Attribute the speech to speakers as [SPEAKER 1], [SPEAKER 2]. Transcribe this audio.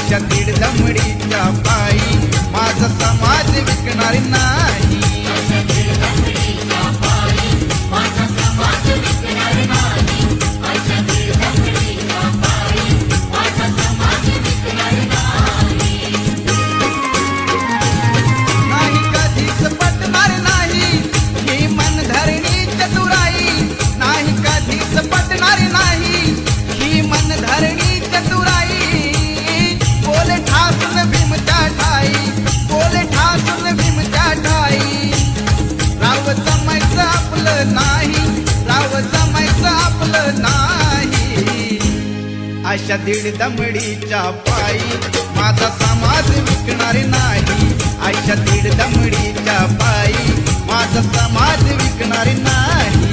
[SPEAKER 1] अशा दीड दमडीच्या पायी माझा समाज विकणार नाही. नाही कधीच पटणार नाही ही मनधरणी चतुराई. नाही कधीच पटणार नाही ही मनधरणी चतुराई. बोले ठासून भीमच्या ठाई, बोले ठासून भीमच्या ठाई. राव जमायचं आपलं नाही, राव जमायचं आपलं नाही. अशा दीड दमडीच्या पायी माझा समाज विकणार नाही. अशा दीड दमडीच्या पायी माझा समाज विकणार नाही.